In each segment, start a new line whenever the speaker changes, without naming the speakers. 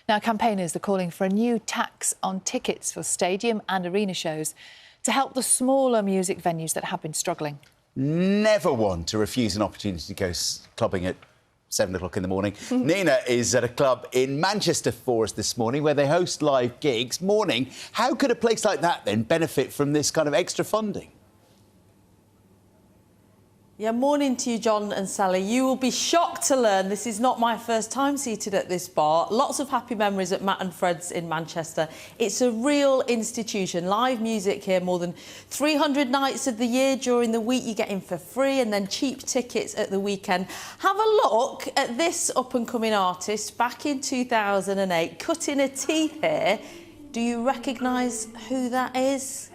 Now, campaigners are calling for a new tax on tickets for stadium and arena shows to help the smaller music venues that have been struggling.
Never one to refuse an opportunity to go clubbing at 7 o'clock in the morning. Nina is at a club in Manchester for us this morning where they host live gigs. Morning. How could a place like that then benefit from this kind of extra funding?
Yeah, morning to you, John and Sally. You will be shocked to learn this is not my first time seated at this bar. Lots of happy memories at Matt and Fred's in Manchester. It's a real institution. Live music here more than 300 nights of the year. During the week you get in for free and then cheap tickets at the weekend. Have a look at this up-and-coming artist back in 2008, cutting her teeth here. Do you recognise who that is?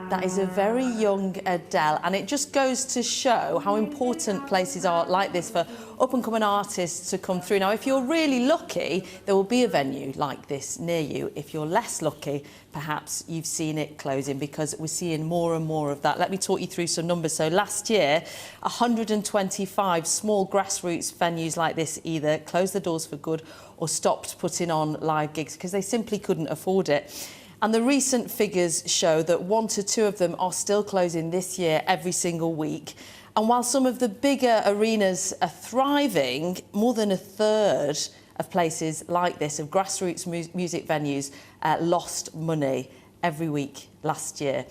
That is a very young Adele, and it just goes to show how important places are like this for up-and-coming artists to come through. Now, if you're really lucky, there will be a venue like this near you. If you're less lucky, perhaps you've seen it closing, because we're seeing more and more of that. Let me talk you through some numbers. So last year, 125 small grassroots venues like this either closed the doors for good or stopped putting on live gigs because they simply couldn't afford it. And the recent figures show that 1 to 2 of them are still closing this year every single week. And while some of the bigger arenas are thriving, more than a third of places like this, of grassroots music venues, lost money every week last year.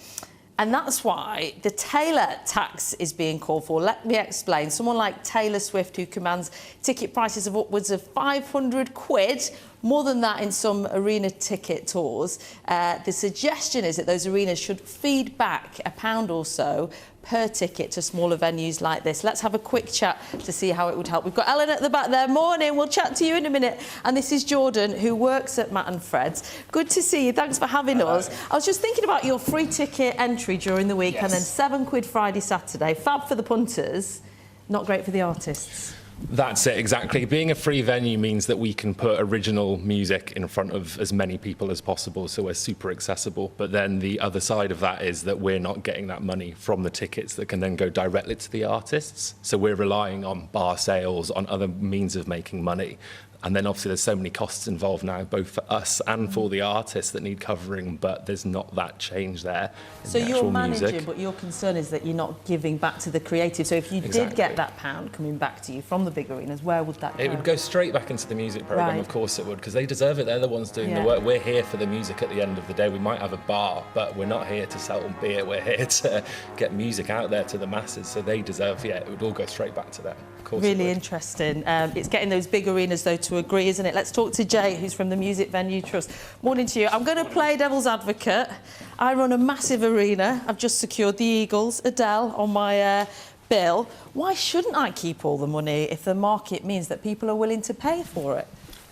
And that's why the Taylor tax is being called for. Let me explain. Someone like Taylor Swift, who commands ticket prices of upwards of 500 quid, more than that in some arena ticket tours, the suggestion is that those arenas should feed back £1 or so per ticket to smaller venues like this. Let's have a quick chat to see how it would help. We've got Ellen at the back there. Morning, we'll chat to you in a minute. And this is Jordan, who works at Matt and Fred's. Good to see you, thanks for having us. I was just thinking about your free ticket entry during the week, and then £7 Friday, Saturday. Fab for the punters, not great for the artists.
That's it, exactly. Being a free venue means that we can put original music in front of as many people as possible, so we're super accessible. But then the other side of that is that we're not getting that money from the tickets that can then go directly to the artists. So we're relying on bar sales, on other means of making money. And then obviously there's so many costs involved now, both for us and for the artists that need covering, but there's not that change there.
So you're managing, but your concern is that you're not giving back to the creative. So if you did get that £1 coming back to you from the big arenas, where would that go?
It would go straight back into the music programme, of course it would, because they deserve it. They're the ones doing the work. We're here for the music at the end of the day. We might have a bar, but we're not here to sell beer. We're here to get music out there to the masses. So they deserve, it would all go straight back to them. Of course. Really
interesting. It's getting those big arenas, though, to agree, isn't it? Let's talk to Jay, who's from the Music Venue Trust. Morning to you. I'm going to play devil's advocate. I run a massive arena. I've just secured the Eagles, Adele, on my bill. Why shouldn't I keep all the money if the market means that people are willing to pay for it?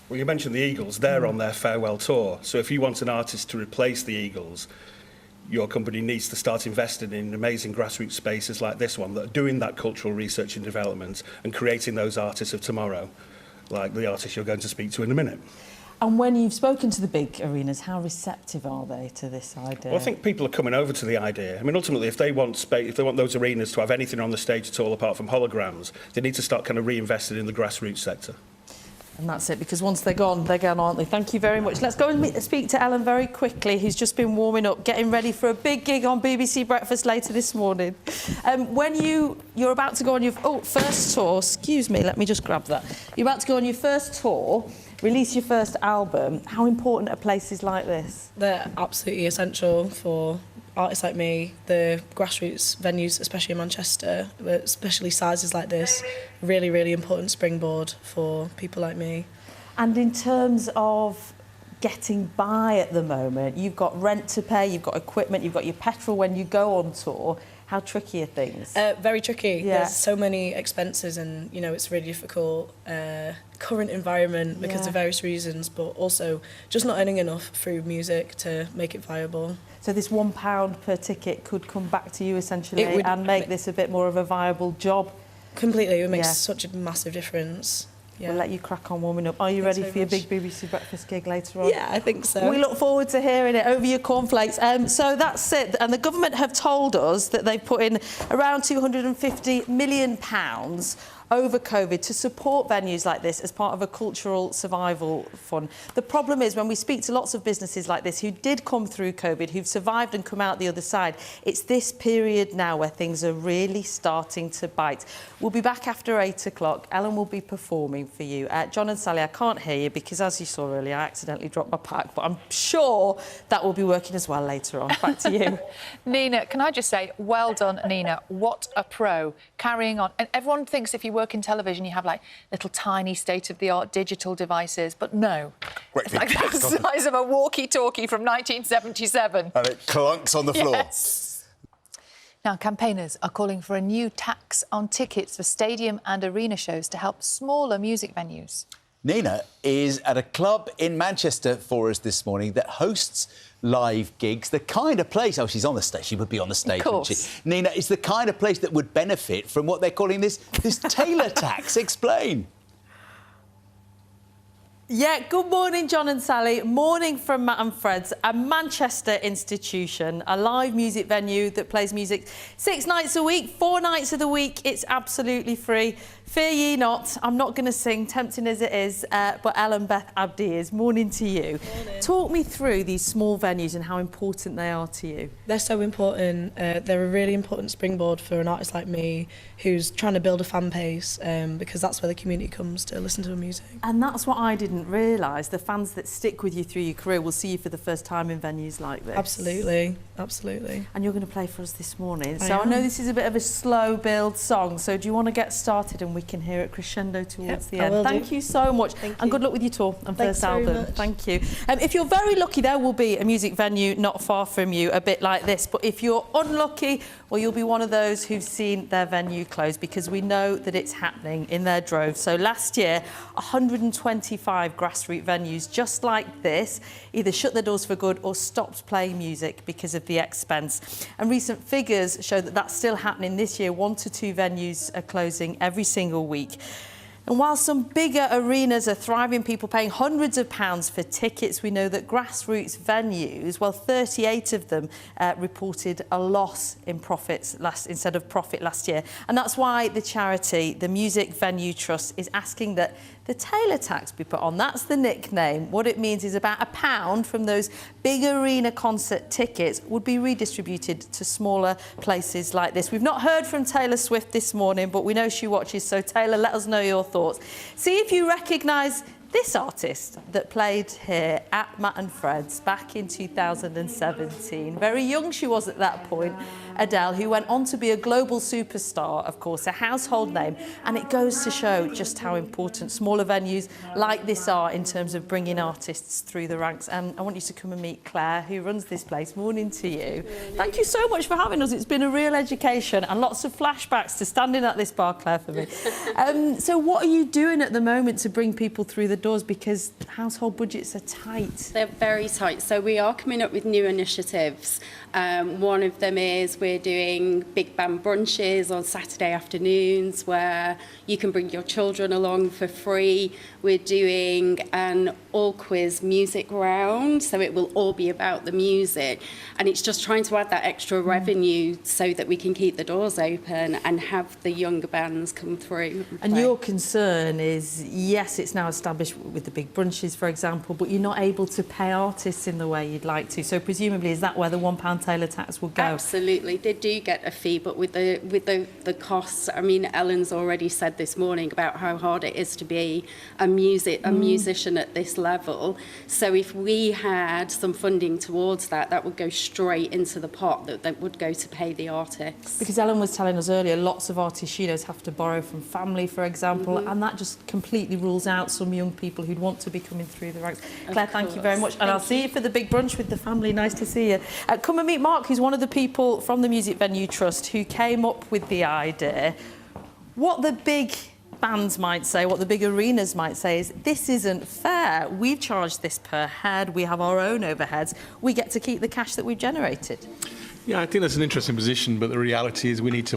Well, you mentioned the Eagles. They're on their farewell tour. So if you want an artist to replace the Eagles, your company needs to start investing in amazing grassroots spaces like this one that are doing that cultural research and development and creating those artists of tomorrow, like the artist you're going to speak to in a minute.
And when you've spoken to the big arenas, how receptive are they to this idea?
Well, I think people are coming over to the idea. I mean, ultimately, if they want those arenas to have anything on the stage at all apart from holograms, they need to start kind of reinvesting in the grassroots sector.
And that's it, because once they're gone, aren't they? Thank you very much. Let's go and speak to Ellen very quickly, who's just been warming up, getting ready for a big gig on BBC Breakfast later this morning. When you're about to go on your first tour, excuse me, let me just grab that. You're about to go on your first tour, release your first album. How important are places like this?
They're absolutely essential for artists like me. The grassroots venues, especially in Manchester, especially sizes like this, really, really important springboard for people like me.
And in terms of getting by at the moment, you've got rent to pay, you've got equipment, you've got your petrol when you go on tour. How tricky are things?
Very tricky. There's so many expenses, and it's really difficult current environment because of various reasons, but also just not earning enough through music to make it viable.
So this £1 per ticket could come back to you essentially and make this a bit more of a viable job.
Completely, it would make such a massive difference.
We'll let you crack on warming up. Are you ready for your big BBC Breakfast gig later on?
Yeah, I think so.
We look forward to hearing it over your cornflakes. So that's it. And the government have told us that they've put in around £250 million over COVID to support venues like this as part of a cultural survival fund. The problem is when we speak to lots of businesses like this who did come through COVID, who've survived and come out the other side, it's this period now where things are really starting to bite. We'll be back after 8 o'clock. Ellen will be performing for you. John and Sally, I can't hear you because, as you saw earlier, I accidentally dropped my pack, but I'm sure that will be working as well later on. Back to you.
Nina, can I just say, well done, Nina. What a pro. Carrying on. And everyone thinks if you work in television, you have, like, little tiny state-of-the-art digital devices, but no.
Great
It's like the size of a walkie-talkie from 1977.
And it clunks on the floor.
Yes. Now, campaigners are calling for a new tax on tickets for stadium and arena shows to help smaller music venues.
Nina is at a club in Manchester for us this morning that hosts live gigs, the kind of place... Oh, she's on the stage. She would be on the stage, wouldn't she? Nina, it's the kind of place that would benefit from what they're calling this Taylor tax. Explain.
Yeah, good morning, John and Sally. Morning from Matt and Fred's, a Manchester institution, a live music venue that plays music 6 nights a week, 4 nights of the week. It's absolutely free. Fear ye not, I'm not going to sing, tempting as it is, but Ellen, Beth, Abdi is. Morning to you.
Morning.
Talk me through these small venues and how important they are to you.
They're so important. They're a really important springboard for an artist like me who's trying to build a fan base, because that's where the community comes to listen to music.
And that's what I didn't realise. The fans that stick with you through your career will see you for the first time in venues like this.
Absolutely, absolutely.
And you're going to play for us this morning.
I
So I know
am.
this is a bit of a slow build song, so do you want to get started and we can hear it crescendo towards the
I
end?
will
Thank
do.
you so much.
Thank
And
you.
good luck with your tour and
Thanks
first
very
album.
much.
Thank you. If you're very lucky, there will be a music venue not far from you, a bit like this. But if you're unlucky, well, you'll be one of those who've seen their venue close, because we know that it's happening in their droves. So last year, 125 grassroots venues just like this either shut their doors for good or stopped playing music because of the expense. And recent figures show that that's still happening this year. 1 to 2 venues are closing every single week. And while some bigger arenas are thriving, people paying hundreds of pounds for tickets, we know that grassroots venues, well, 38 of them reported a loss in profits instead of profit last year. And that's why the charity, the Music Venue Trust, is asking that the Taylor tax be put on. That's the nickname. What it means is about £1 from those big arena concert tickets would be redistributed to smaller places like this. We've not heard from Taylor Swift this morning, but we know she watches. So Taylor, let us know your thoughts. See if you recognise this artist that played here at Matt and Fred's back in 2017. Very young she was at that point, Adele, who went on to be a global superstar, of course, a household name. And it goes to show just how important smaller venues like this are in terms of bringing artists through the ranks. And I want you to come and meet Claire, who runs this place. Morning to you. Thank you so much for having us. It's been a real education and lots of flashbacks to standing at this bar, Claire, for me. So what are you doing at the moment to bring people through the doors, because household budgets are tight?
They're very tight. So we are coming up with new initiatives. One of them is we're doing big band brunches on Saturday afternoons where you can bring your children along for free. We're doing an all-quiz music round, so it will all be about the music. And it's just trying to add that extra revenue so that we can keep the doors open and have the younger bands come through.
And
play.
your concern is, yes, it's now established with the big brunches, for example, but you're not able to pay artists in the way you'd like to. So presumably, is that where the £1 Taylor tax will go?
Absolutely, they do get a fee, but with the costs, I mean, Ellen's already said this morning about how hard it is to be a musician at this level. So if we had some funding towards that, that would go straight into the pot that would go to pay the artists.
Because Ellen was telling us earlier, lots of artists she knows have to borrow from family, for example, and that just completely rules out some young people who'd want to be coming through the ranks. Claire, thank you very much. And I'll see you for the big brunch with the family. Nice to see you. Come and meet Mark, who's one of the people from the Music Venue Trust who came up with the idea. What the big bands might say, what the big arenas might say is, this isn't fair. We've charged this per head. We have our own overheads. We get to keep the cash that we've generated.
Yeah, I think that's an interesting position, but the reality is we need to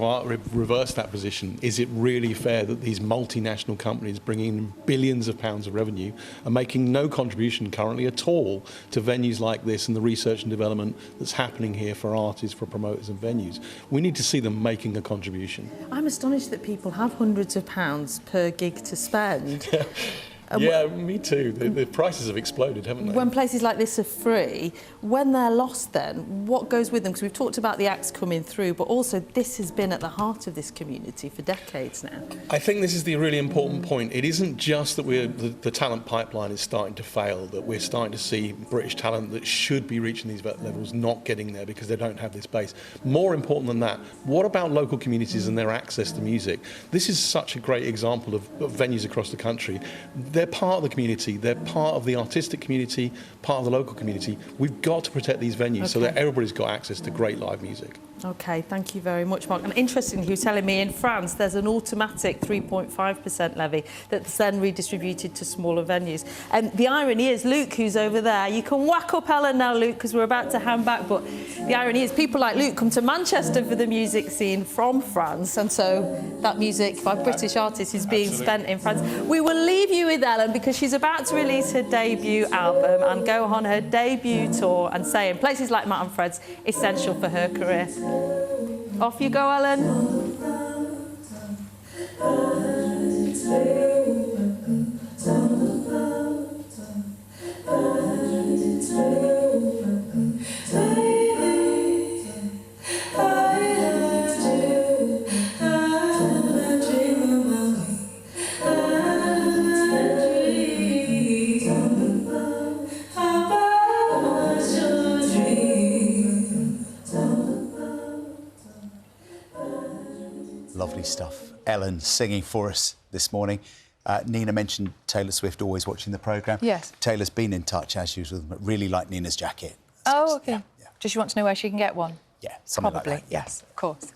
reverse that position. Is it really fair that these multinational companies bringing in billions of pounds of revenue are making no contribution currently at all to venues like this and the research and development that's happening here for artists, for promoters and venues? We need to see them making a contribution.
I'm astonished that people have hundreds of pounds per gig to spend.
Yeah, me too. The prices have exploded, haven't they?
When places like this are free, when they're lost then, what goes with them? Because we've talked about the acts coming through, but also this has been at the heart of this community for decades now.
I think this is the really important point. It isn't just that the talent pipeline is starting to fail, that we're starting to see British talent that should be reaching these levels not getting there because they don't have this base. More important than that, what about local communities and their access to music? This is such a great example of venues across the country. They're part of the community, they're part of the artistic community, part of the local community. We've got to protect these venues so that everybody's got access to great live music.
OK, thank you very much, Mark. And interestingly, you're telling me in France there's an automatic 3.5% levy that's then redistributed to smaller venues. And the irony is, Luke, who's over there, you can whack up Ellen now, Luke, because we're about to hand back, but the irony is people like Luke come to Manchester for the music scene from France, and so that music by British artists is being spent in France. We will leave you with Ellen because she's about to release her debut album and go on her debut tour and say in places like Matt and Fred's, essential for her career. Off you go, Ellen.
Lovely stuff. Ellen singing for us this morning. Nina mentioned Taylor Swift always watching the programme.
Yes.
Taylor's been in touch, as usual, but really like Nina's jacket.
Oh, OK.
Yeah.
Does she want to know where she can get one?
Yeah, something
Probably,
like that.
yes, of course.